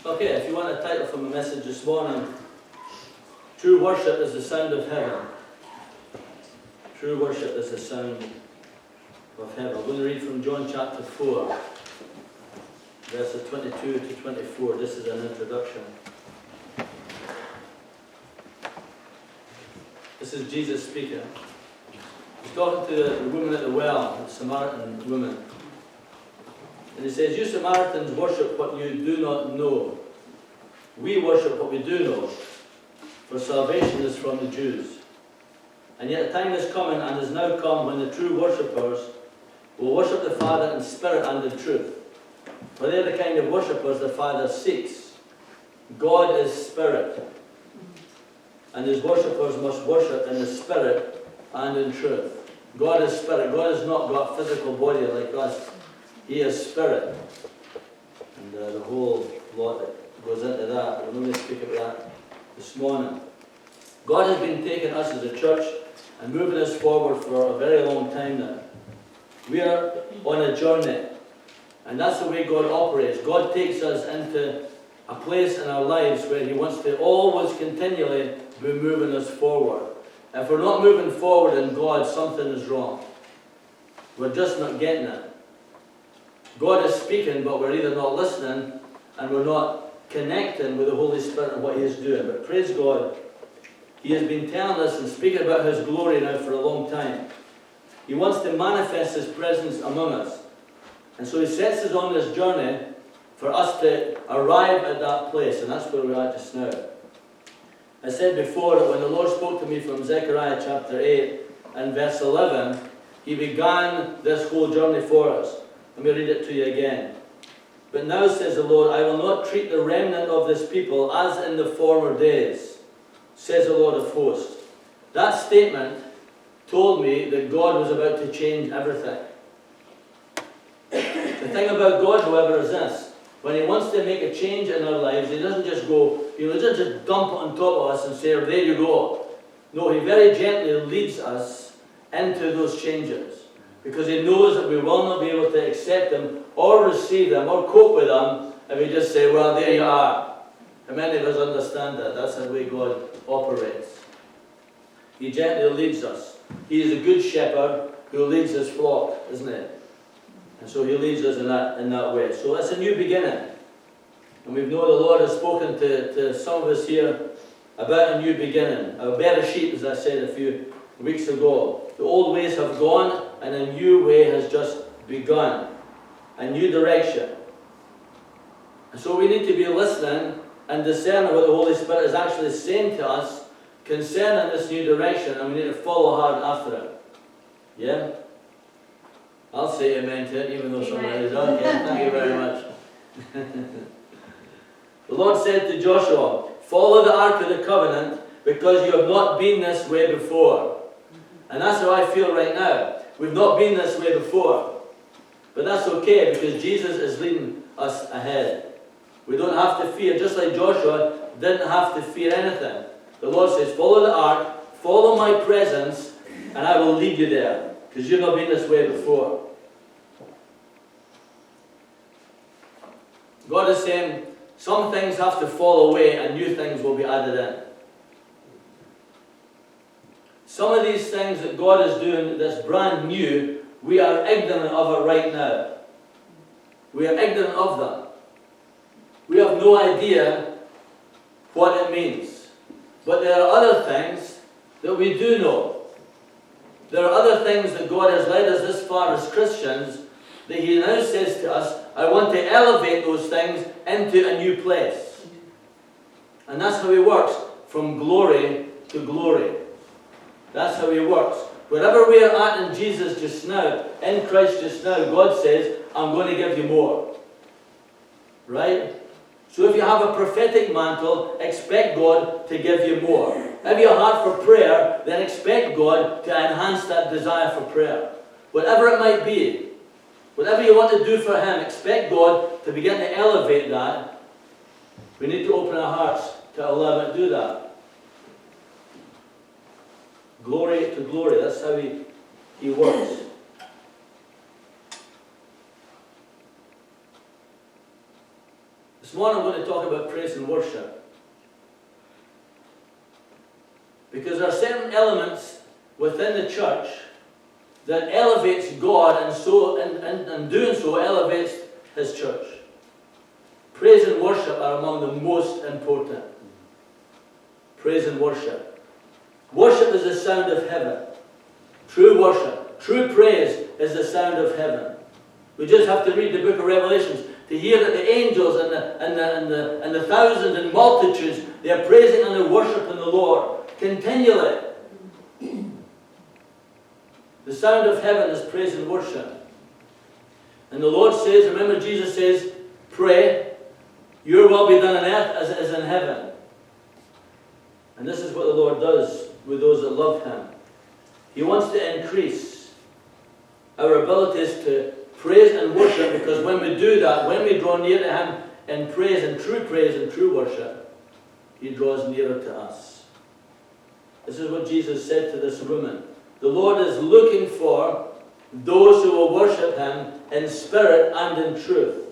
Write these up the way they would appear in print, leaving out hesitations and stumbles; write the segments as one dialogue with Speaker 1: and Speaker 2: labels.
Speaker 1: Okay, if you want a title for my message this morning, True Worship is the Sound of Heaven. True worship is the sound of heaven. I'm going to read from John chapter 4, verses 22 to 24. This is an introduction. This is Jesus speaking. He's talking to the woman at the well, the Samaritan woman. And he says, "You Samaritans worship what you do not know. We worship what we do know, for salvation is from the Jews. And yet the time is coming and is now come when the true worshippers will worship the Father in spirit and in truth. For they are the kind of worshippers the Father seeks. God is spirit, and his worshippers must worship in the spirit and in truth." God is spirit. God has not got a physical body like us. He is spirit. And the whole lot that goes into that, we're going to speak about that this morning. God has been taking us as a church and moving us forward for a very long time now. We are on a journey, and that's the way God operates. God takes us into a place in our lives where he wants to always continually be moving us forward. If we're not moving forward in God, something is wrong. We're just not getting it. God is speaking, but we're either not listening and we're not connecting with the Holy Spirit and what he is doing. But praise God, he has been telling us and speaking about his glory now for a long time. He wants to manifest his presence among us. And so he sets us on this journey for us to arrive at that place. And that's where we are just now. I said before that when the Lord spoke to me from Zechariah chapter 8 and verse 11, he began this whole journey for us. Let me read it to you again. "But now, says the Lord, I will not treat the remnant of this people as in the former days, says the Lord of hosts." That statement told me that God was about to change everything. The thing about God, however, is this. When he wants to make a change in our lives, he doesn't just go, he doesn't just dump it on top of us and say, "There you go." No, he very gently leads us into those changes. Because he knows that we will not be able to accept them or receive them or cope with them if we just say, "Well, there you are." And many of us understand that. That's the way God operates. He gently leads us. He is a good shepherd who leads his flock, isn't he? And so he leads us in that way. So it's a new beginning. And we know the Lord has spoken to some of us here about a new beginning. A better sheep, as I said a few weeks ago. The old ways have gone and a new way has just begun. A new direction. And so we need to be listening and discerning what the Holy Spirit is actually saying to us concerning this new direction, and we need to follow hard after it. Yeah? I'll say amen to it, even though somebody is okay. Thank you very much. The Lord said to Joshua, "Follow the Ark of the Covenant, because you have not been this way before." And that's how I feel right now. We've not been this way before. But that's okay, because Jesus is leading us ahead. We don't have to fear, just like Joshua didn't have to fear anything. The Lord says, "Follow the Ark, follow my presence, and I will lead you there, because you've not been this way before." God is saying, some things have to fall away and new things will be added in. Some of these things that God is doing that's brand new, we are ignorant of it right now. We are ignorant of them. We have no idea what it means. But there are other things that we do know. There are other things that God has led us this far as Christians that he now says to us, "I want to elevate those things into a new place." And that's how he works, from glory to glory. That's how he works. Wherever we are at in Jesus just now, in Christ just now, God says, "I'm going to give you more." Right? So if you have a prophetic mantle, expect God to give you more. If you have a heart for prayer, then expect God to enhance that desire for prayer. Whatever it might be, whatever you want to do for him, expect God to begin to elevate that. We need to open our hearts to allow him to do that. Glory to glory. That's how he works. This morning I'm going to talk about praise and worship. Because there are certain elements within the church that elevates God, and so, and doing so elevates His church. Praise and worship are among the most important. Praise and worship. Worship is the sound of heaven. True worship, true praise is the sound of heaven. We just have to read the book of Revelations to hear that the angels and the thousands and multitudes, they are praising and they're worshiping the Lord continually. The sound of heaven is praise and worship. And the Lord says, remember Jesus says, pray, your will be done on earth as it is in heaven. And this is what the Lord does with those that love Him. He wants to increase our abilities to praise and worship, because when we do that, when we draw near to Him in praise and true worship, He draws nearer to us. This is what Jesus said to this woman. The Lord is looking for those who will worship Him in spirit and in truth.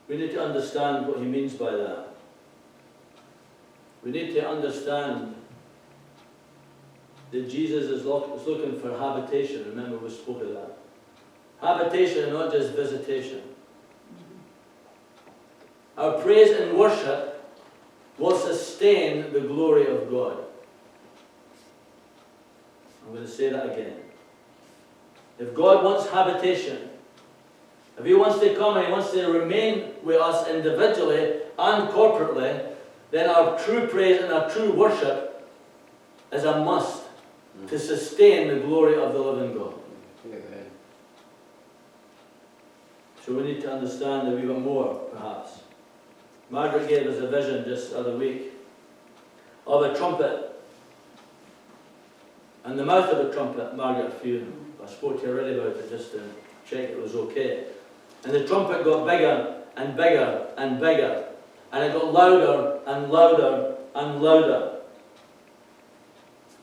Speaker 1: We need to understand what He means by that. We need to understand that Jesus is looking for habitation. Remember, we spoke of that. Habitation and not just visitation. Our praise and worship will sustain the glory of God. I'm going to say that again. If God wants habitation, if He wants to come and He wants to remain with us individually and corporately, then our true praise and our true worship is a must to sustain the glory of the living God. So we need to understand a wee bit more, perhaps. Margaret gave us a vision just the other week of a trumpet. And the mouth of a trumpet, Margaret, I spoke to you already about it just to check it was okay. And the trumpet got bigger and bigger and bigger. And it got louder and louder and louder.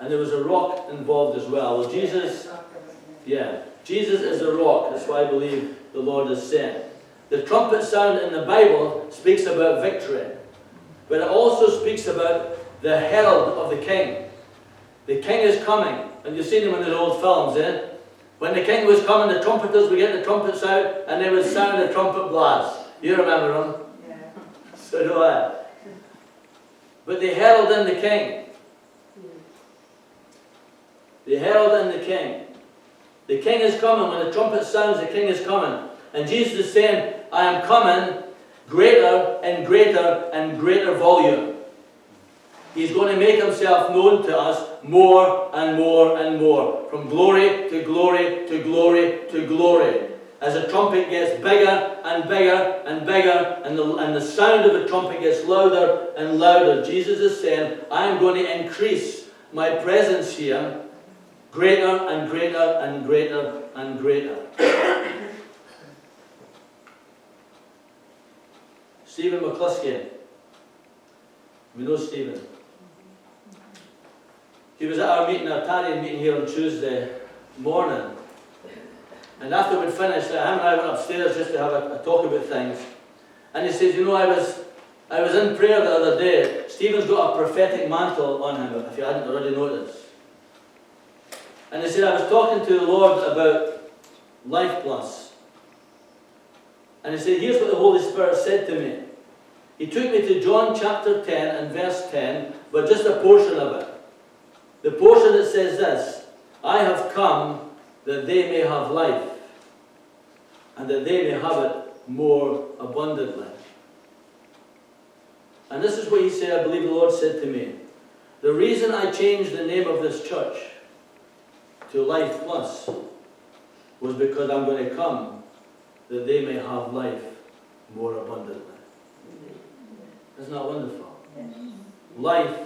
Speaker 1: And there was a rock involved as well. Well, Jesus is a rock. That's what I believe the Lord is saying. The trumpet sound in the Bible speaks about victory. But it also speaks about the herald of the king. The king is coming. And you've seen them in the old films, eh? When the king was coming, the trumpeters would get the trumpets out and they would sound the trumpet blast. You remember them? Yeah. So do I. But they herald in the king. They herald in the king. The king is coming. When the trumpet sounds, the king is coming. And Jesus is saying, I am coming greater and greater and greater volume. He's going to make Himself known to us more and more and more. From glory to glory to glory to glory. As the trumpet gets bigger and bigger and bigger, and the sound of the trumpet gets louder and louder, Jesus is saying, I am going to increase my presence here greater and greater and greater and greater. Stephen McCluskey. We know Stephen. He was at our meeting, our Tarian meeting here on Tuesday morning. And after we'd finished, him and I went upstairs just to have a talk about things. And he says, you know, I was in prayer the other day. Stephen's got a prophetic mantle on him, if you hadn't already noticed. And he said, I was talking to the Lord about Lifeplus. And he said, here's what the Holy Spirit said to me. He took me to John chapter 10 and verse 10, but just a portion of it. The portion that says this, I have come that they may have life, and that they may have it more abundantly. And this is what he said, I believe the Lord said to me. The reason I changed the name of this church to Lifeplus was because I'm going to come that they may have life more abundantly. Isn't that wonderful? Yes. Life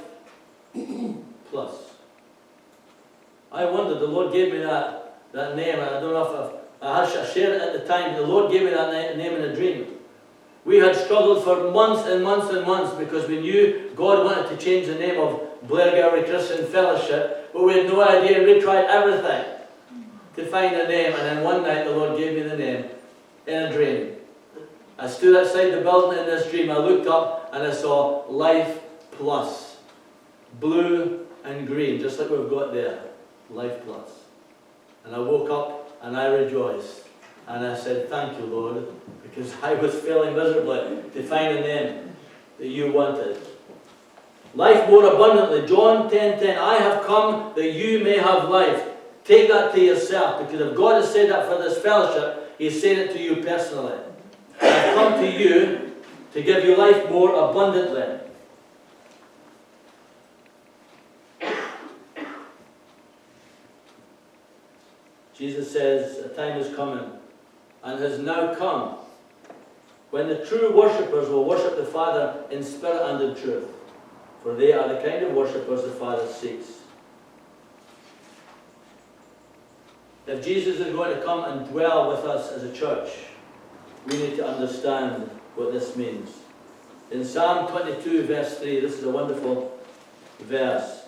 Speaker 1: plus. I wondered, the Lord gave me that name, and I don't know if I shared it at the time. The Lord gave me that name in a dream. We had struggled for months and months and months because we knew God wanted to change the name of Blairgowrie Christian Fellowship, but we had no idea. We tried everything. to find a name, and then one night the Lord gave me the name in a dream. I stood outside the building in this dream. I looked up and I saw Lifeplus, blue and green, just like we've got there, Lifeplus. And I woke up and I rejoiced. And I said, thank you, Lord, because I was failing miserably to find a name that you wanted. Life more abundantly. John 10:10. I have come that you may have life. Take that to yourself, because if God has said that for this fellowship, He's said it to you personally. I've come to you to give you life more abundantly. Jesus says, a time is coming, and has now come, when the true worshippers will worship the Father in spirit and in truth, for they are the kind of worshippers the Father seeks. If Jesus is going to come and dwell with us as a church, we need to understand what this means. In Psalm 22, verse 3, this is a wonderful verse.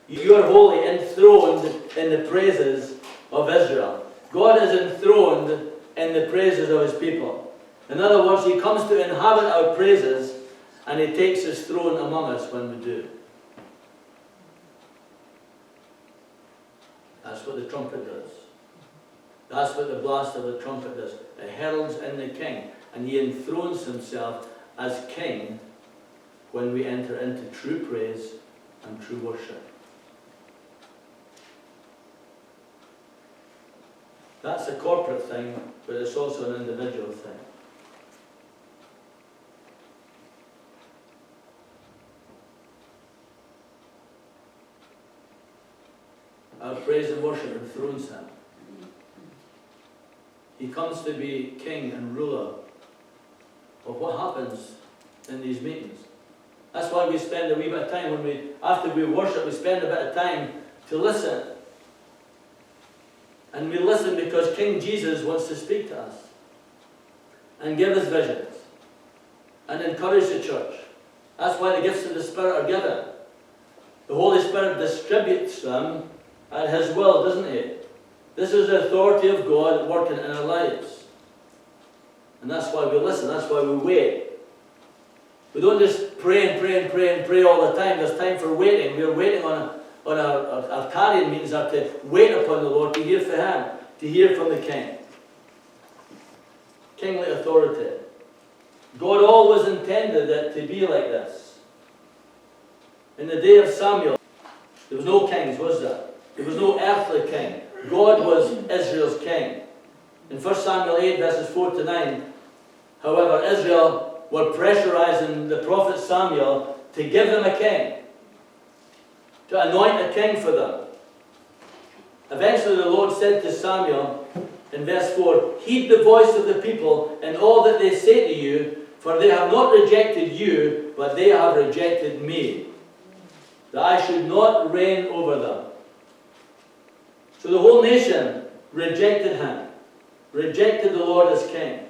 Speaker 1: You are holy, enthroned in the praises of Israel. God is enthroned in the praises of His people. In other words, He comes to inhabit our praises, and He takes His throne among us when we do. That's what the trumpet does. That's what the blast of the trumpet does. It heralds in the King, and He enthrones Himself as King when we enter into true praise and true worship. That's a corporate thing, but it's also an individual thing. Our praise and worship enthrones Him. He comes to be king and ruler of what happens in these meetings. That's why we spend a wee bit of time after we worship, we spend a bit of time to listen. And we listen because King Jesus wants to speak to us and give us visions and encourage the church. That's why the gifts of the Spirit are given. The Holy Spirit distributes them at His will, doesn't He? This is the authority of God working in our lives. And that's why we listen, that's why we wait. We don't just pray and pray and pray and pray all the time. There's time for waiting. We're waiting on our tarrying meetings are to wait upon the Lord, to hear from Him, to hear from the King. Kingly authority. God always intended it to be like this. In the day of Samuel, there was no kings, was there? There was no earthly king. God was Israel's king. In 1 Samuel 8, verses 4 to 9, however, Israel were pressurizing the prophet Samuel to give them a king, to anoint a king for them. Eventually the Lord said to Samuel in verse 4, heed the voice of the people in all that they say to you, for they have not rejected you, but they have rejected me, that I should not reign over them. So the whole nation rejected him, rejected the Lord as king.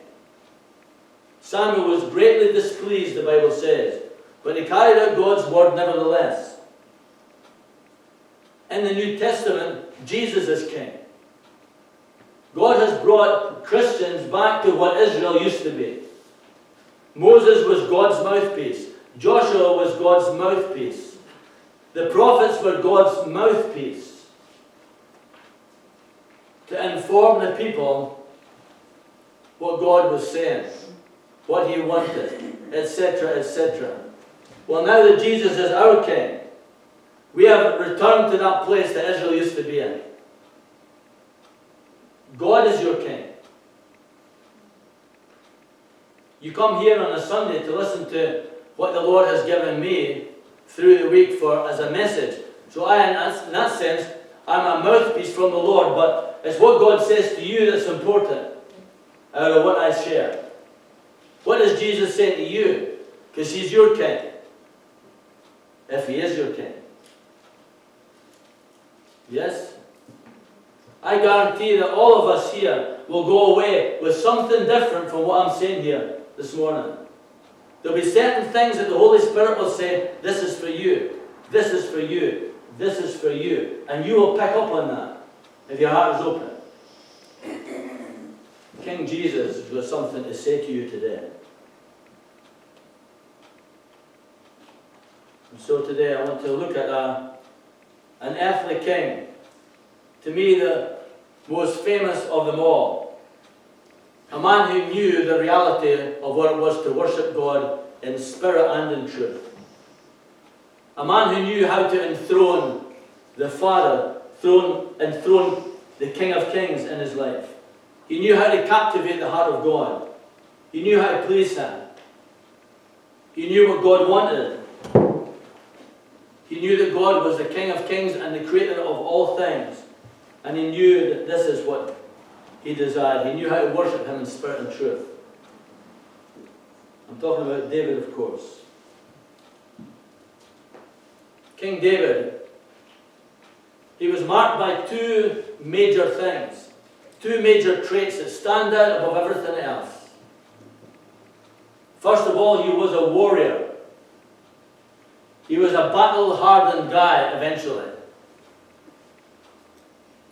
Speaker 1: Samuel was greatly displeased, the Bible says, but he carried out God's word nevertheless. In the New Testament, Jesus is king. God has brought Christians back to what Israel used to be. Moses was God's mouthpiece. Joshua was God's mouthpiece. The prophets were God's mouthpiece to inform the people what God was saying, what He wanted, etc., etc. Well, now that Jesus is our king, we have returned to that place that Israel used to be in. God is your king. You come here on a Sunday to listen to what the Lord has given me through the week as a message. So in that sense, I'm a mouthpiece from the Lord, but it's what God says to you that's important out of what I share. What is Jesus saying to you? Because He's your king. If He is your king. Yes? I guarantee that all of us here will go away with something different from what I'm saying here this morning. There'll be certain things that the Holy Spirit will say, this is for you, this is for you, this is for you. And you will pick up on that if your heart is open. King Jesus has got something to say to you today. And so today I want to look at an earthly king. To me, the most famous of them all. A man who knew the reality of what it was to worship God in spirit and in truth. A man who knew how to enthrone the Father, enthrone the King of Kings in his life. He knew how to captivate the heart of God. He knew how to please Him. He knew what God wanted. He knew that God was the King of Kings and the Creator of all things. And he knew that this is what he desired. He knew how to worship Him in spirit and truth. I'm talking about David, of course. King David, he was marked by two major things. Two major traits that stand out above everything else. First of all, he was a warrior. He was a battle-hardened guy eventually.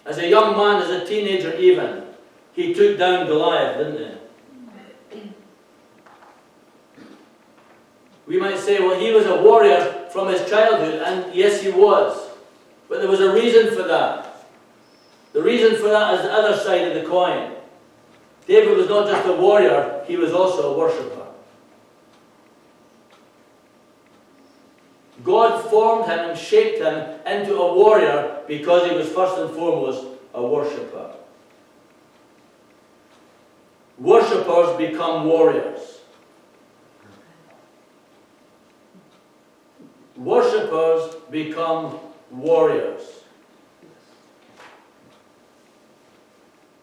Speaker 1: As a young man, as a teenager even, he took down Goliath, didn't he? We might say, well, he was a warrior from his childhood, and yes, he was. But there was a reason for that. The reason for that is the other side of the coin. David was not just a warrior, he was also a worshipper. God formed him and shaped him into a warrior because he was first and foremost a worshipper. Worshippers become warriors. Worshippers become warriors.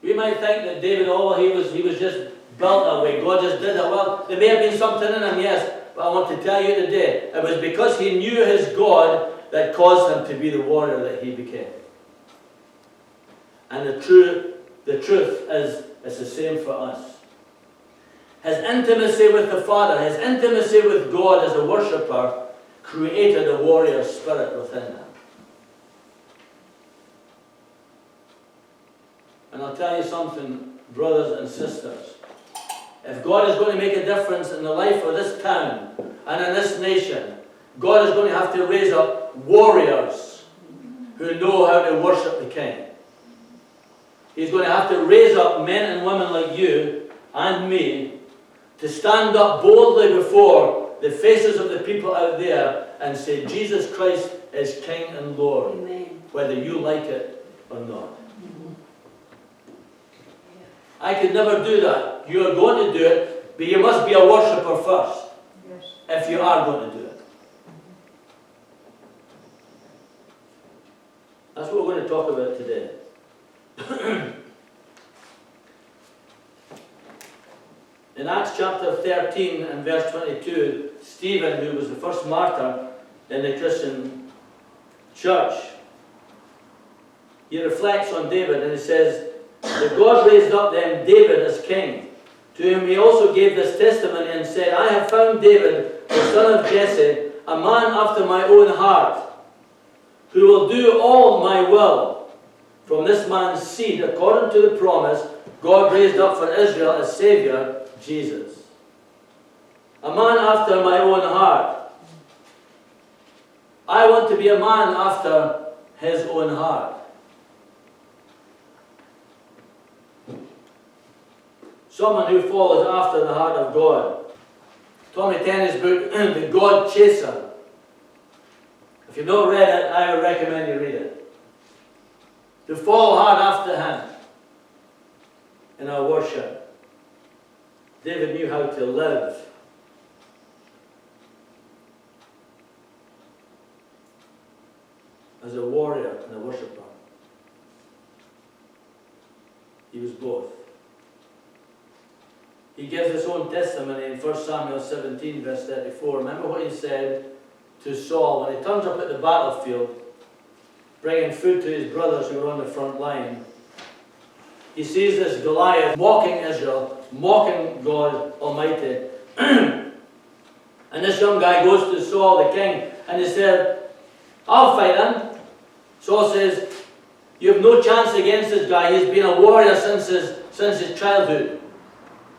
Speaker 1: We might think that David, he was just built that way. God just did that. Well, there may have been something in him, yes. But I want to tell you today, it was because he knew his God that caused him to be the warrior that he became. And the truth is, it's the same for us. His intimacy with the Father, his intimacy with God as a worshipper, created a warrior spirit within him. And I'll tell you something, brothers and sisters. If God is going to make a difference in the life of this town and in this nation, God is going to have to raise up warriors who know how to worship the King. He's going to have to raise up men and women like you and me to stand up boldly before the faces of the people out there and say, Jesus Christ is King and Lord, Amen. Whether you like it or not. I could never do that. You are going to do it, but you must be a worshipper first. Yes. If you are going to do it. That's what we're going to talk about today. In Acts chapter 13 and verse 22, Stephen, who was the first martyr in the Christian church, he reflects on David and he says, that God raised up then David as king, to whom he also gave this testimony and said, I have found David, the son of Jesse, a man after my own heart, who will do all my will. From this man's seed, according to the promise, God raised up for Israel a Saviour, Jesus. A man after my own heart. I want to be a man after his own heart. Someone who follows after the heart of God. Tommy Tenney's book, The God Chaser. If you've not read it, I would recommend you read it. To follow hard after Him in our worship. David knew how to live. As a warrior and a worshipper. He was both. He gives his own testimony in 1 Samuel 17 verse 34. Remember what he said to Saul when he turns up at the battlefield, bringing food to his brothers who were on the front line. He sees this Goliath mocking Israel, mocking God Almighty. And this young guy goes to Saul the king and he said, I'll fight him. Saul says, You have no chance against this guy. He's been a warrior since his childhood.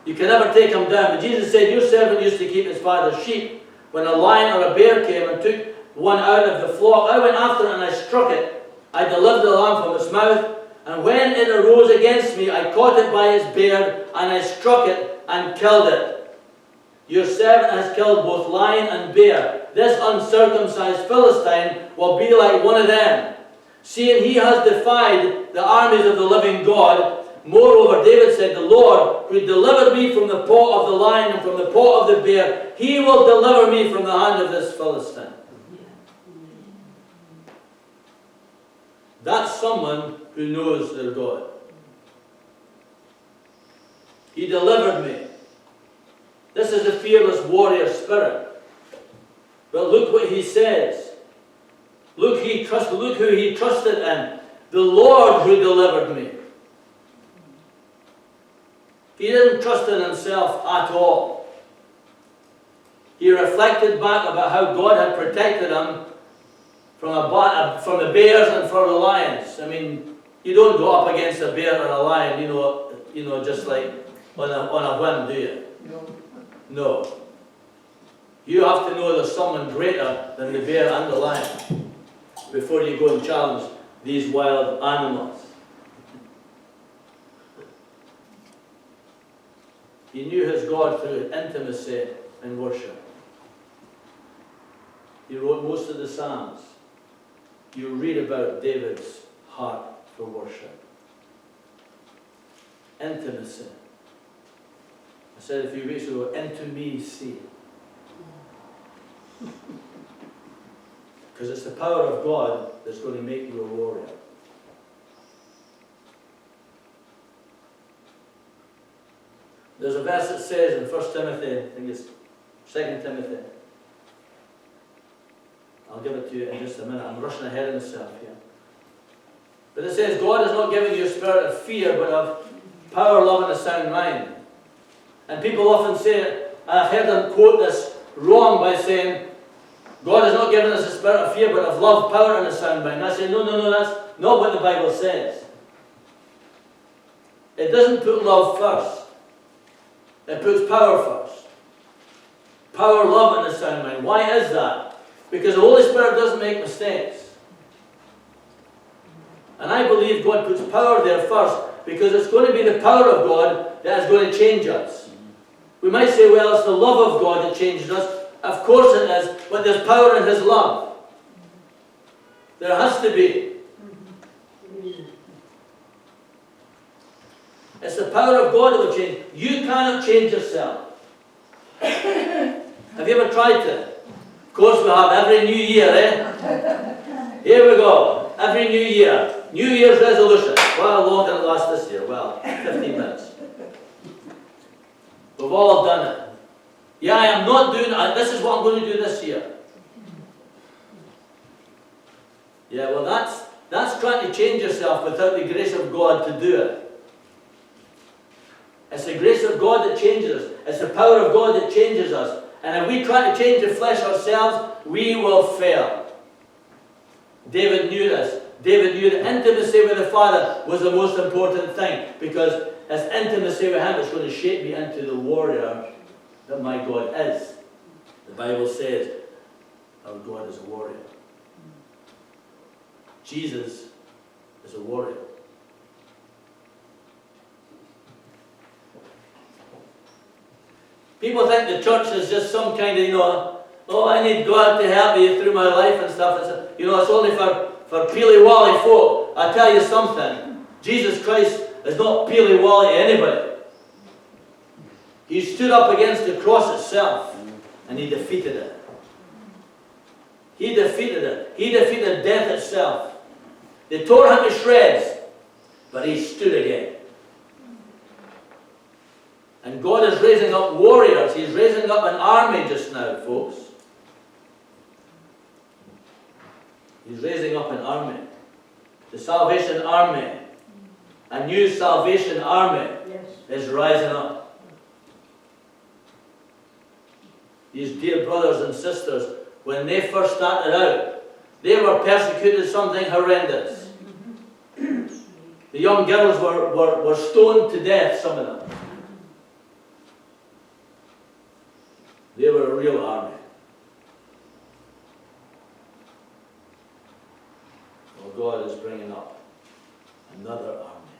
Speaker 1: You can never take him down. But Jesus said, your servant used to keep his father's sheep. When a lion or a bear came and took one out of the flock, I went after it and I struck it. I delivered the lamb from its mouth. And when it arose against me, I caught it by its beard and I struck it and killed it. Your servant has killed both lion and bear. This uncircumcised Philistine will be like one of them, seeing he has defied the armies of the living God. Moreover, David said, the Lord, who delivered me from the paw of the lion and from the paw of the bear, he will deliver me from the hand of this Philistine. That's someone who knows their God. He delivered me. This is a fearless warrior spirit. But look what he says. Look who he trusted in. The Lord who delivered me. He didn't trust in himself at all. He reflected back about how God had protected him from the bears and from the lions. I mean, you don't go up against a bear and a lion, you know, just like on a whim, do you? No. You have to know there's someone greater than the bear and the lion before you go and challenge these wild animals. He knew his God through intimacy and worship. He wrote most of the Psalms. You read about David's heart for worship. Intimacy. I said a few weeks ago, intimacy. Because it's the power of God that's going to make you a warrior. There's a verse that says in 1 Timothy, I think it's 2 Timothy. I'll give it to you in just a minute. I'm rushing ahead of myself here. But it says, God has not given you a spirit of fear, but of power, love, and a sound mind. And people often say, I've heard them quote this wrong by saying, God has not given us a spirit of fear, but of love, power, and a sound mind. And I say, no, that's not what the Bible says. It doesn't put love first. It puts power first. Power, love, and a sound mind. Why is that? Because the Holy Spirit doesn't make mistakes. And I believe God puts power there first because it's going to be the power of God that is going to change us. We might say, well, it's the love of God that changes us. Of course it is, but there's power in His love. There has to be. It's the power of God that will change. You cannot change yourself. Have you ever tried to? Of course we have every new year, eh? Here we go. Every new year. New Year's resolution. Well, how long did it last this year? Well, 15 minutes. We've all done it. Yeah, I am not doing it. This is what I'm going to do this year. Yeah, well that's trying to change yourself without the grace of God to do it. It's the grace of God that changes us. It's the power of God that changes us. And if we try to change the flesh ourselves, we will fail. David knew this. David knew that intimacy with the Father was the most important thing, because it's intimacy with Him that's going to shape me into the warrior that my God is. The Bible says our God is a warrior. Jesus is a warrior. People think the church is just some kind of, oh, I need God to help me through my life and stuff. It's only for peely-wally folk. I tell you something. Jesus Christ is not peely-wally to anybody. He stood up against the cross itself and He defeated it. He defeated it. He defeated death itself. They tore Him to shreds, but He stood again. And God is raising up warriors. He's raising up an army just now, folks. He's raising up an army. The Salvation Army. A new Salvation Army is rising up. These dear brothers and sisters, when they first started out, they were persecuted something horrendous. The young girls were stoned to death, some of them. They were a real army. Well, God is bringing up another army.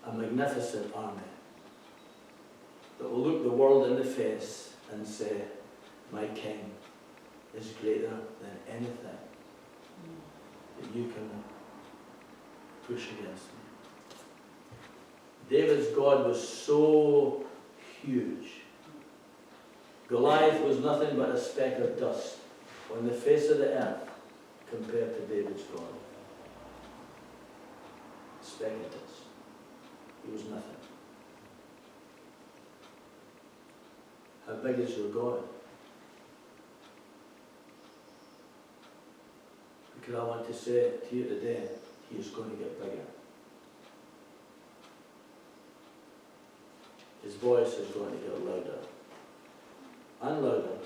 Speaker 1: A magnificent army that will look the world in the face and say, my King is greater than anything that you can push against me. David's God was so huge. Goliath was nothing but a speck of dust on the face of the earth compared to David's God. A speck of dust. He was nothing. How big is your God? Because I want to say to you today, He is going to get bigger. His voice is going to get louder. And louder.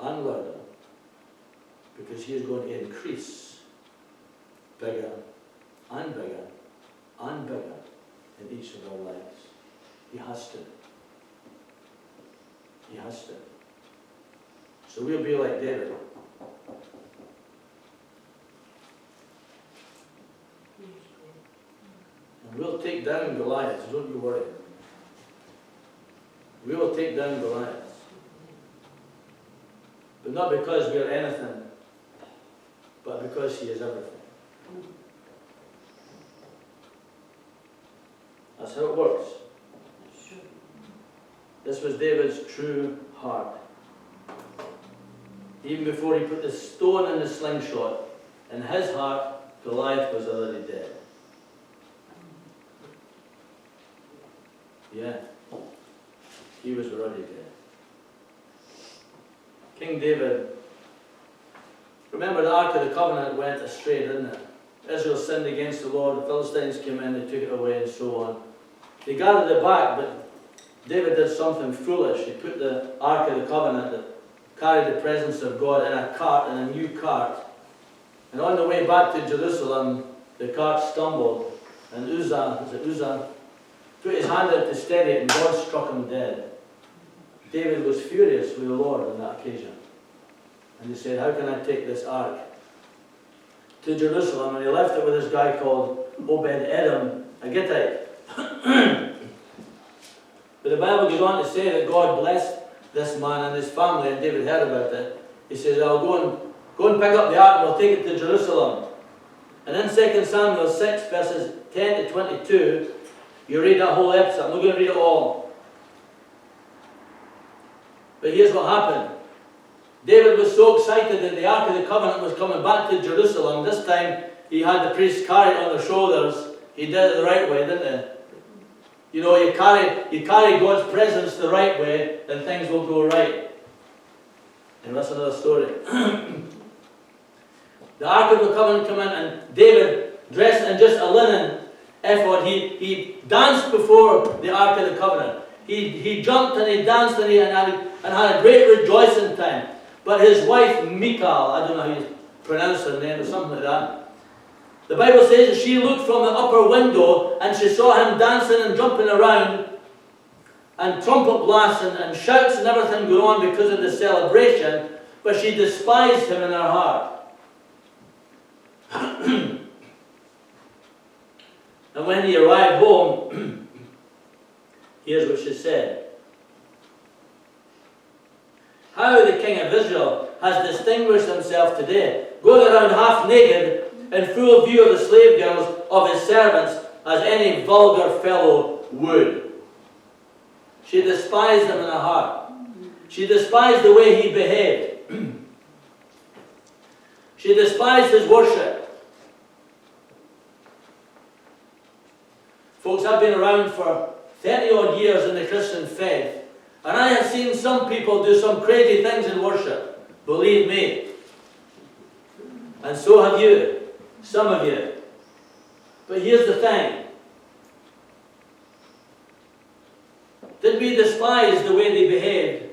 Speaker 1: And louder. Because He is going to increase bigger and bigger and bigger in each of our lives. He has to. He has to. So we'll be like David. And we'll take down Goliath, don't you worry. We will take down Goliath. But not because we are anything, but because He is everything. That's how it works. This was David's true heart. Even before he put the stone in the slingshot, in his heart, Goliath was already dead. Yeah, he was already dead. King David, remember the Ark of the Covenant went astray, didn't it? Israel sinned against the Lord, the Philistines came in, they took it away and so on. They gathered it back, but David did something foolish. He put the Ark of the Covenant that carried the presence of God in a cart, in a new cart. And on the way back to Jerusalem, the cart stumbled, and Uzzah, put his hand out to steady it, and God struck him dead. David was furious with the Lord on that occasion. And he said, how can I take this ark to Jerusalem? And he left it with this guy called Obed-Edom, a Gittite. But the Bible goes on to say that God blessed this man and his family, and David heard about it. He says, I'll go and pick up the ark and I'll take it to Jerusalem. And in 2 Samuel 6, verses 10 to 22, you read that whole episode. I'm not going to read it all. But here's what happened. David was so excited that the Ark of the Covenant was coming back to Jerusalem. This time he had the priests carry it on their shoulders. He did it the right way, didn't he? You know, you carry God's presence the right way, then things will go right. And that's another story. The Ark of the Covenant came in, and David, dressed in just a linen ephod, he danced before the Ark of the Covenant. He jumped and he danced and had a great rejoicing time. But his wife, Michal, I don't know how you pronounce her name, or something like that, the Bible says that she looked from the upper window and she saw him dancing and jumping around, and trumpet blasts and shouts and everything going on because of the celebration, but she despised him in her heart. And when he arrived home, here's what she said. How the king of Israel has distinguished himself today, going around half naked in full view of the slave girls of his servants, as any vulgar fellow would. She despised him in her heart. She despised the way he behaved. She despised his worship. Folks, I've been around for 30 odd years in the Christian faith, and I have seen some people do some crazy things in worship. Believe me. And so have you. Some of you. But here's the thing. Did we despise the way they behaved?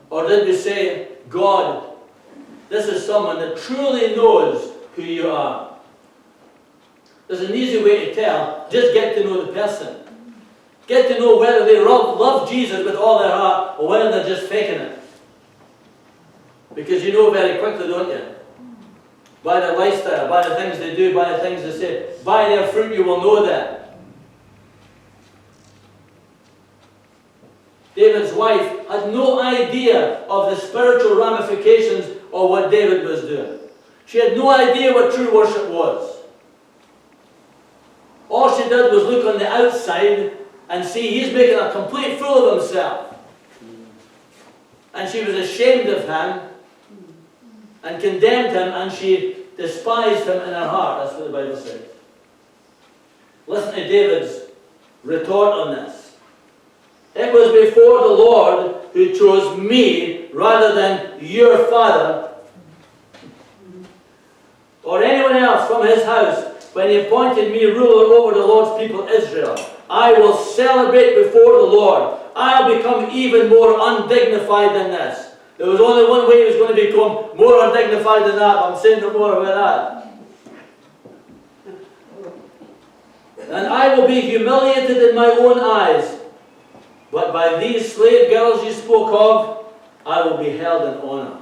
Speaker 1: Or did we say, God, this is someone that truly knows who you are? There's an easy way to tell. Just get to know the person. Get to know whether they love Jesus with all their heart or whether they're just faking it. Because you know very quickly, don't you? By their lifestyle, by the things they do, by the things they say. By their fruit you will know them. David's wife had no idea of the spiritual ramifications of what David was doing. She had no idea what true worship was. All she did was look on the outside and see he's making a complete fool of himself. And she was ashamed of him and condemned him, and she despised him in her heart. That's what the Bible says. Listen to David's retort on this. It was before the Lord who chose me rather than your father or anyone else from his house when he appointed me ruler over the Lord's people Israel. I will celebrate before the Lord. I'll become even more undignified than this. There was only one way he was going to become more undignified than that. I'm saying no more about that. And I will be humiliated in my own eyes. But by these slave girls you spoke of, I will be held in honor.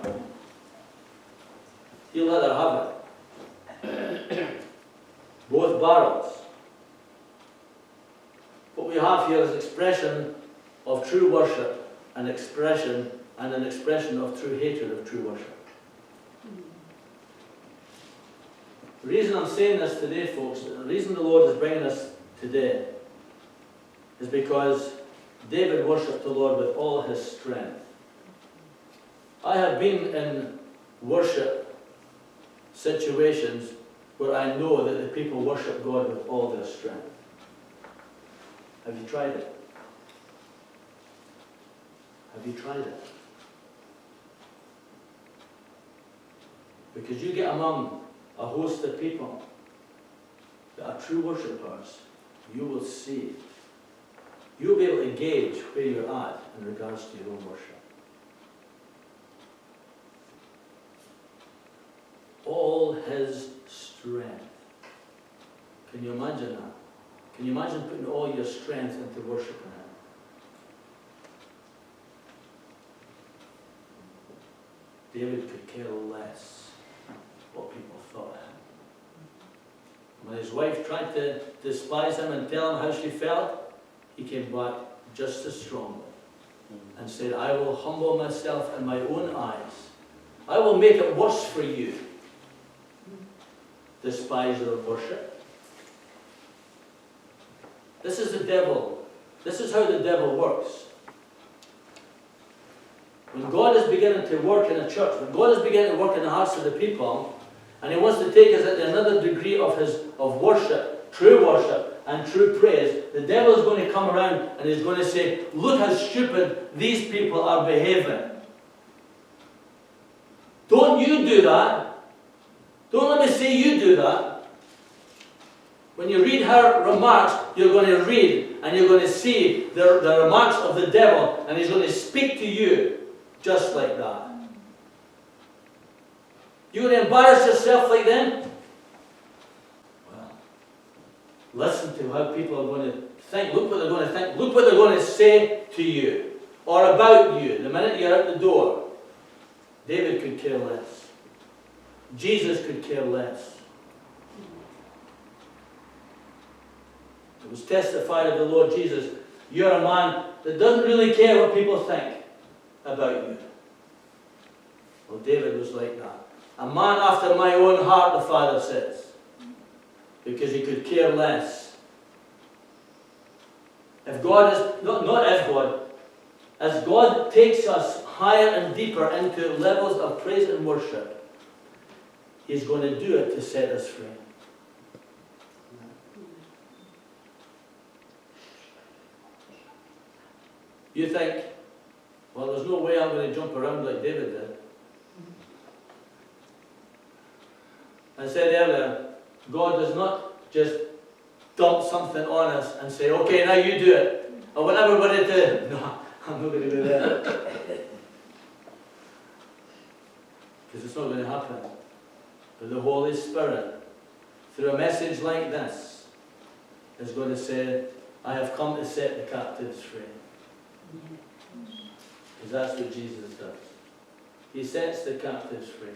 Speaker 1: He'll let her have it. Both barrels. What we have here is expression of true worship, an expression of true hatred of true worship. The reason I'm saying this today, folks, the reason the Lord is bringing us today is because David worshipped the Lord with all his strength. I have been in worship situations where I know that the people worship God with all their strength. Have you tried it? Have you tried it? Because you get among a host of people that are true worshippers, you will see. You'll be able to gauge where you're at in regards to your own worship. All his strength. Can you imagine that? Can you imagine putting all your strength into worshiping him? David could care less what people thought of him. When his wife tried to despise him and tell him how she felt, he came back just as strongly and said, I will humble myself in my own eyes. I will make it worse for you, despiser of worship. This is the devil. This is how the devil works. When God is beginning to work in a church, when God is beginning to work in the hearts of the people, and he wants to take us at another degree of worship, and true praise, the devil is going to come around and he's going to say, look how stupid these people are behaving. Don't you do that. Don't let me see you do that. When you read her remarks, you're going to read and you're going to see the remarks of the devil, and he's going to speak to you just like that. You're going to embarrass yourself like them? Well, listen to how people are going to think. Look what they're going to think. Look what they're going to say to you or about you the minute you're out the door. David could care less. Jesus could care less. It was testified of the Lord Jesus, you're a man that doesn't really care what people think about you. Well, David was like that. A man after my own heart, the Father says, because he could care less. If God is, not if God, as God takes us higher and deeper into levels of praise and worship, he's going to do it to set us free. You think, well, there's no way I'm going to jump around like David did. I said earlier, God does not just dump something on us and say, okay, now you do it. I want everybody to, no, I'm not going to do that. Because it's not going to happen. But the Holy Spirit, through a message like this, is going to say, I have come to set the captives free. Because that's what Jesus does. He sets the captives free.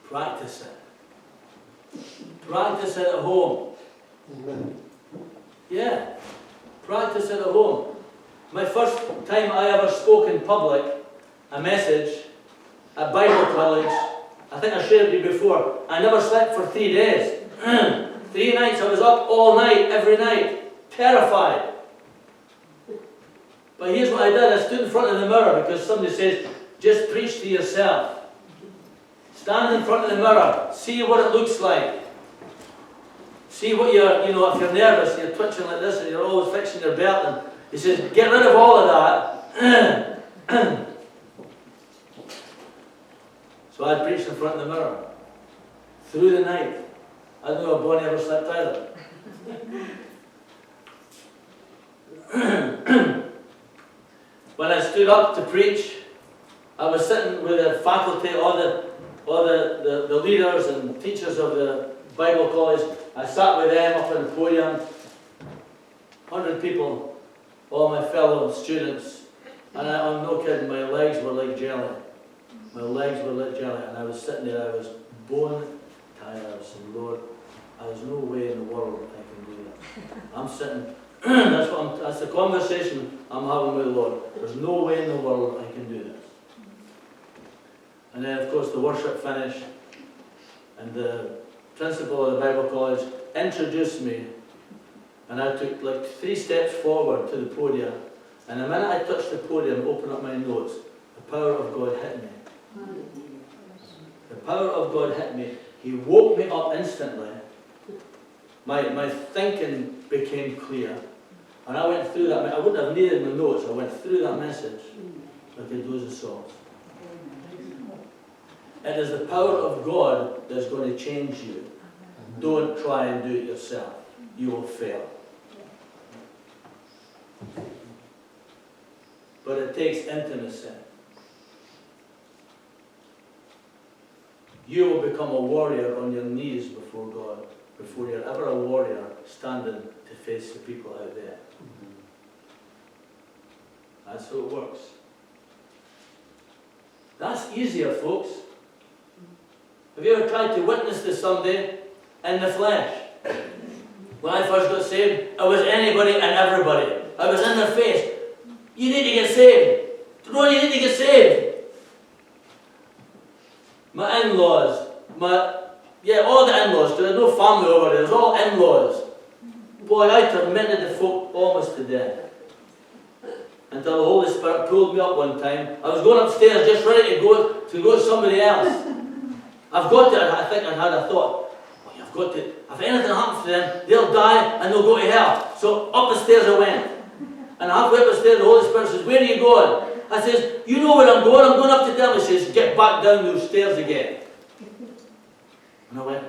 Speaker 1: Practice it. Practice it at home. Yeah. Practice it at home. My first time I ever spoke in public, a message at Bible college, I think I shared with you before, I never slept for 3 days. 3 nights I was up all night, every night, terrified. But here's what I did. I stood in front of the mirror because somebody says, just preach to yourself. Stand in front of the mirror. See what it looks like. See what if you're nervous, you're twitching like this and you're always fixing your belt. And he says, get rid of all of that. So I preached in front of the mirror. Through the night. I don't know if Bonnie ever slept either. When I stood up to preach, I was sitting with the faculty, all the leaders and teachers of the Bible college. I sat with them up on the podium, 100 people, all my fellow students, and I'm no kidding, my legs were like jelly. My legs were like jelly, and I was sitting there, I was bone tired. I was saying, Lord, there's no way in the world I can do that. I'm sitting, that's the conversation I'm having with the Lord. There's no way in the world I can do this. And then, of course, the worship finished, and the principal of the Bible college introduced me, and I took like 3 steps forward to the podium, and the minute I touched the podium, opened up my notes, the power of God hit me. The power of God hit me. He woke me up instantly. My thinking became clear, and I went through that. I wouldn't have needed my notes. I went through that message like a dozen songs. It is the power of God that's going to change you. Don't try and do it yourself. You will fail. But it takes intimacy. You will become a warrior on your knees before God, before you're ever a warrior standing to face the people out there. That's how it works. That's easier, folks. Have you ever tried to witness to somebody in the flesh? When I first got saved, I was anybody and everybody. I was in their face. You need to get saved. No, you need to get saved. My in-laws, all the in-laws, because there's no family over there, it was all in-laws. Boy, I tormented the folk almost to death. Until the Holy Spirit pulled me up one time. I was going upstairs just ready to go to somebody else. I think I had a thought, you've got to, if anything happens to them, they'll die and they'll go to hell. So up the stairs I went. And halfway up the stairs, the Holy Spirit says, where are you going? I says, you know where I'm going up to them. He says, get back down those stairs again. And I went,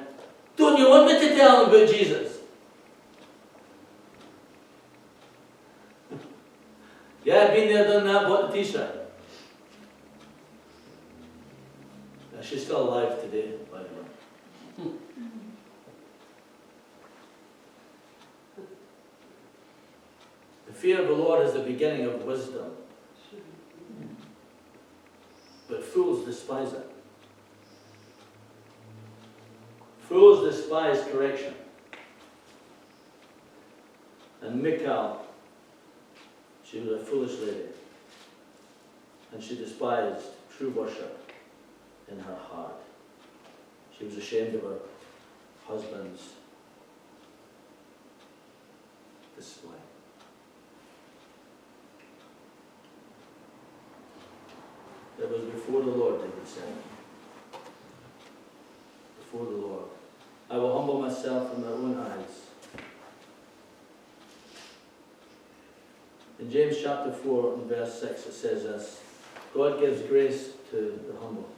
Speaker 1: don't you want me to tell them about Jesus? Yeah, I've been there, done that, bought the t-shirt. She's still alive today, by the way. The fear of the Lord is the beginning of wisdom. But fools despise it. Fools despise correction. And Michal, she was a foolish lady. And she despised true worship in her heart. She was ashamed of her husband's display. It was before the Lord, David said. Before the Lord. I will humble myself in my own eyes. In James chapter 4 and verse 6 it says this, God gives grace to the humble.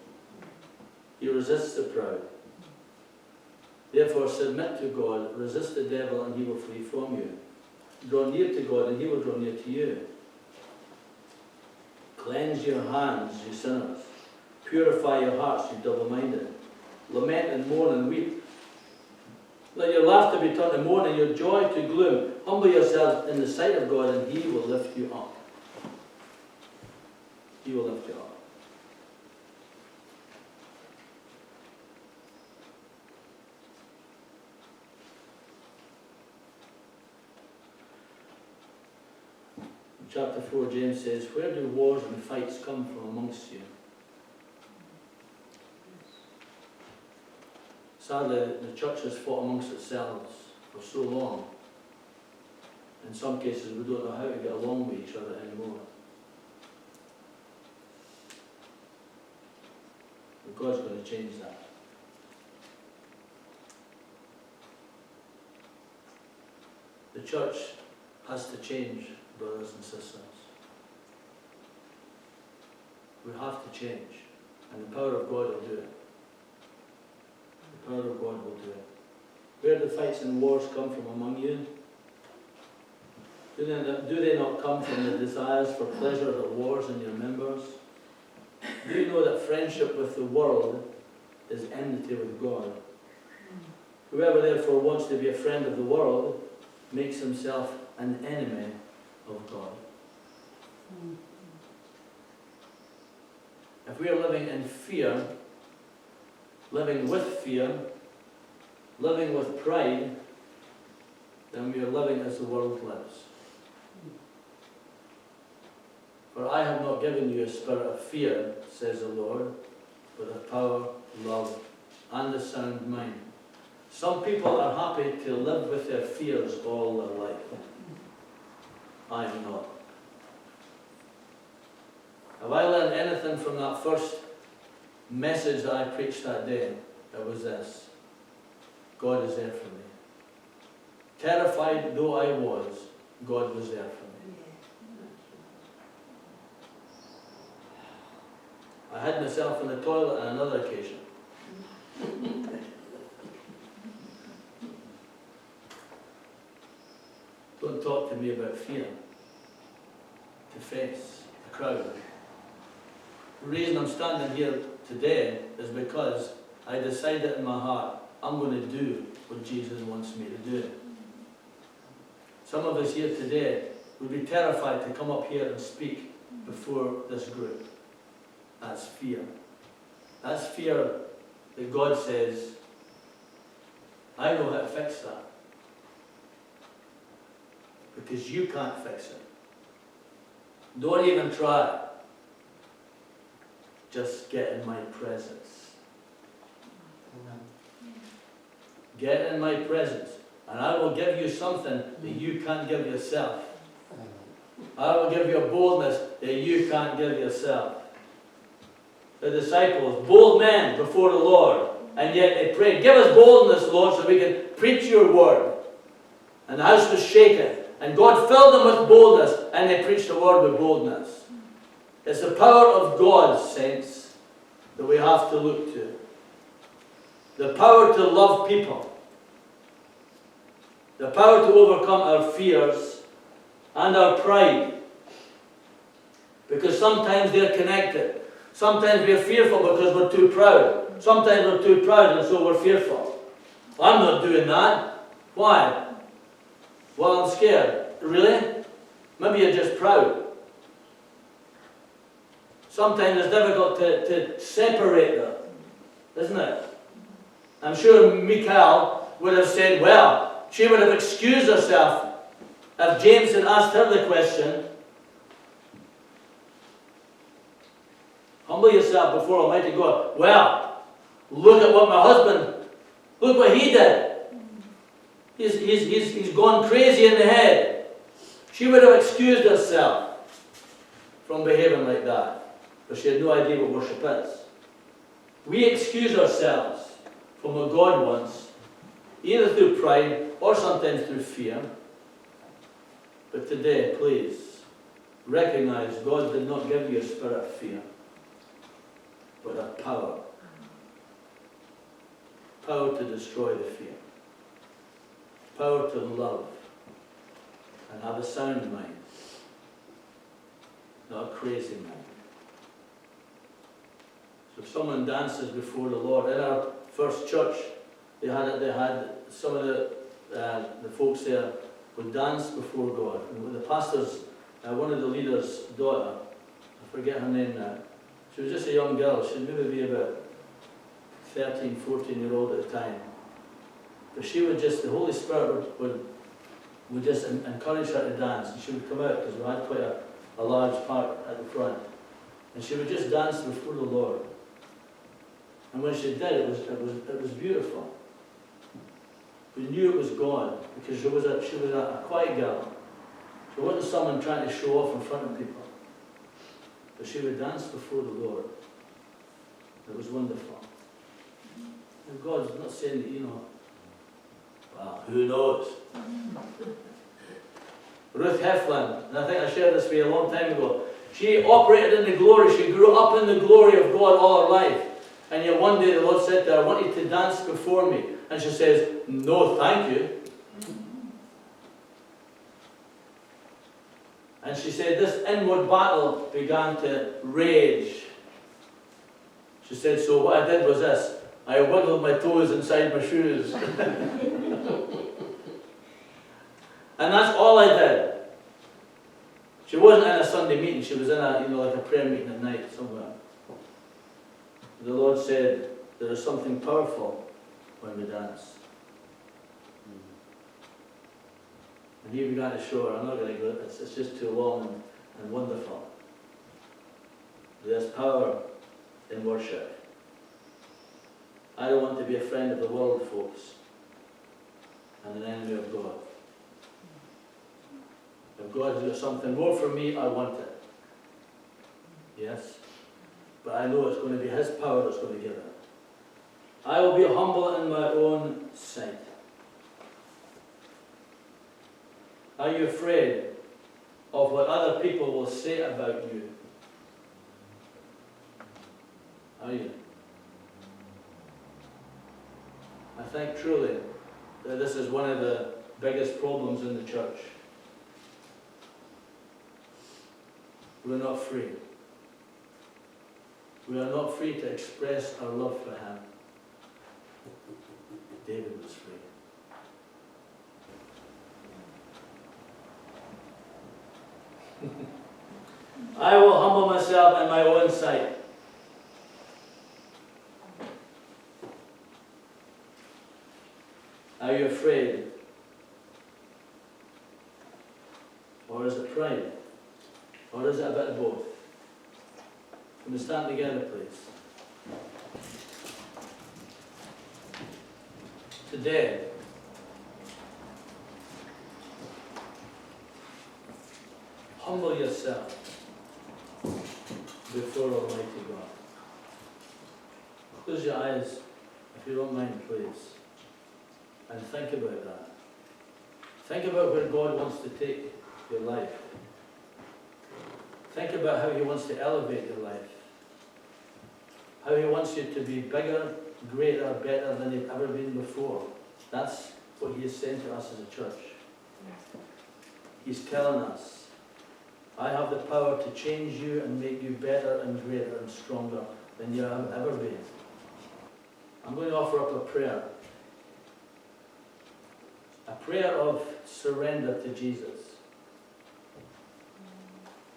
Speaker 1: He resists the proud. Therefore submit to God, resist the devil and he will flee from you. Draw near to God and he will draw near to you. Cleanse your hands, you sinners. Purify your hearts, you double-minded. Lament and mourn and weep. Let your laughter be turned to mourning, your joy to gloom. Humble yourselves in the sight of God, and He will lift you up. He will lift you up. In chapter 4, James says, where do wars and fights come from amongst you? Sadly, the church has fought amongst itself for so long. In some cases, we don't know how to get along with each other anymore. But God's going to change that. The church has to change, brothers and sisters. We have to change, and the power of God will do it. The power of God will do it. Where do fights and wars come from among you? Do they not come from the desires for pleasure that wars in your members? Do you know that friendship with the world is enmity with God? Whoever therefore wants to be a friend of the world makes himself an enemy of God. If we are living in fear, living with fear, living with pride, then we are living as the world lives. For I have not given you a spirit of fear, says the Lord, but of power, love, and a sound mind. Some people are happy to live with their fears all their life. I am not. Have I learned anything from that first message that I preached that day? It was this: God is there for me. Terrified though I was, God was there for me. I hid myself in the toilet on another occasion. Don't talk to me about fear. To face a crowd. The reason I'm standing here today is because I decided in my heart, I'm going to do what Jesus wants me to do. Some of us here today would be terrified to come up here and speak before this group. That's fear. That's fear that God says, I know how to fix that. Because you can't fix it. Don't even try. Just get in my presence. Get in my presence, and I will give you something that you can't give yourself. I will give you a boldness that you can't give yourself. The disciples, bold men before the Lord, and yet they prayed, give us boldness, Lord, so we can preach your word. And the house was shaken, and God filled them with boldness, and they preached the word with boldness. It's the power of God, saints, that we have to look to. The power to love people. The power to overcome our fears and our pride. Because sometimes they're connected. Sometimes we're fearful because we're too proud. Sometimes we're too proud and so we're fearful. I'm not doing that. Why? Well, I'm scared. Really? Maybe you're just proud. Sometimes it's difficult to separate them, isn't it? I'm sure Michal would have said, well, she would have excused herself if James had asked her the question, humble yourself before Almighty God. Well, look at what my husband, look what he did. He's gone crazy in the head. She would have excused herself from behaving like that, because she had no idea what worship is. We excuse ourselves from what God wants, either through pride or sometimes through fear. But today, please, recognize God did not give you a spirit of fear, but of power. Power to destroy the fear. Power to love and have a sound mind, not a crazy mind. If someone dances before the Lord, in our first church, they had some of the folks there would dance before God. And the pastor's, one of the leaders' daughter, I forget her name now, she was just a young girl. She'd maybe be about 13, 14-year-old at the time. But she would just, the Holy Spirit would just encourage her to dance. And she would come out, because we had quite a large park at the front. And she would just dance before the Lord. And when she did, it was beautiful. We knew it was God, because she was a quiet girl. She wasn't someone trying to show off in front of people. But she would dance before the Lord. It was wonderful. And God's not saying that, well, who knows? Ruth Heflin, and I think I shared this with you a long time ago, she operated in the glory. She grew up in the glory of God all her life. And yet one day the Lord said to her, I want you to dance before me. And she says, no, thank you. And she said this inward battle began to rage. She said, so what I did was this. I wiggled my toes inside my shoes. And that's all I did. She wasn't in a Sunday meeting. She was in like a prayer meeting at night somewhere. The Lord said, there is something powerful when we dance. And he began to show her, I'm not going to go, it's just too long and wonderful. There's power in worship. I don't want to be a friend of the world, folks, and an enemy of God. If God has got something more for me, I want it. Yes? But I know it's going to be His power that's going to give it. I will be humble in my own sight. Are you afraid of what other people will say about you? Are you? I think truly that this is one of the biggest problems in the church. We're not free. We are not free to express our love for Him. David was free. I will humble myself in my own sight. Are you afraid? Or is it pride? Or is it a bit of both? Can we stand together, please? Today, humble yourself before Almighty God. Close your eyes, if you don't mind, please, and think about that. Think about where God wants to take your life. Think about how He wants to elevate your life. How He wants you to be bigger, greater, better than you've ever been before. That's what He is saying to us as a church. He's telling us, I have the power to change you and make you better and greater and stronger than you have ever been. I'm going to offer up a prayer. A prayer of surrender to Jesus.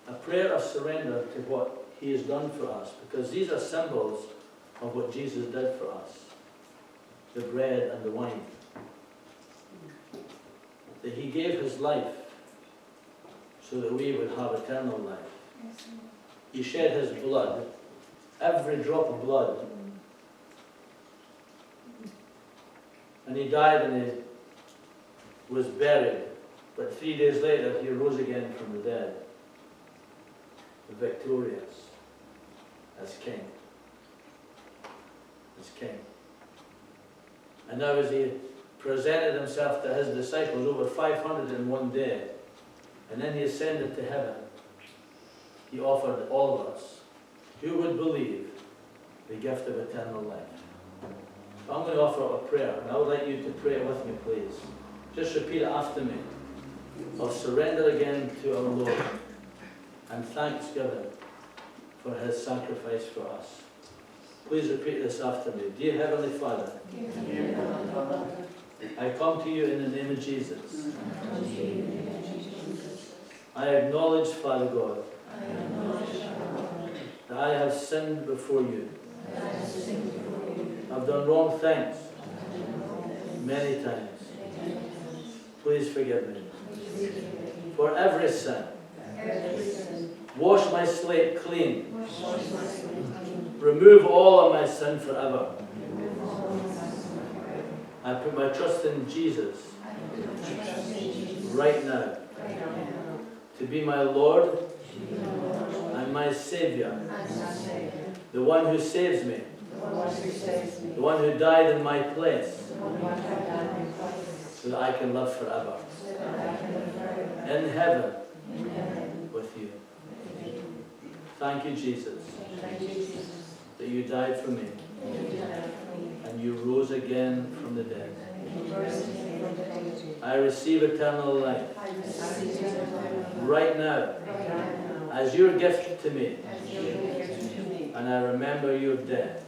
Speaker 1: A prayer of surrender to what He has done for us. Because these are symbols of what Jesus did for us. The bread and the wine. That He gave His life so that we would have eternal life. He shed His blood, every drop of blood. And He died and He was buried. But 3 days later He rose again from the dead. Victorious as King. As King. And now as He presented Himself to His disciples, over 500 in one day, and then He ascended to heaven, He offered all of us, who would believe, the gift of eternal life. So I'm going to offer up a prayer, and I would like you to pray it with me, please. Just repeat it after me. Of surrender again to our Lord, and thanksgiving for His sacrifice for us. Please repeat this after me. Dear Heavenly Father, I come to you in the name of Jesus. I acknowledge, Father God, that I have sinned before you. I've done wrong things many times. Please forgive me for every sin. Wash my slate clean. Remove all of my sin forever. I put my trust in Jesus right now to be my Lord and my Savior, the one who saves me, the one who died in my place, so that I can live forever in heaven with you. Thank you, Jesus, that you died for me and you rose again from the dead. I receive eternal life right now as your gift to me, and I remember your death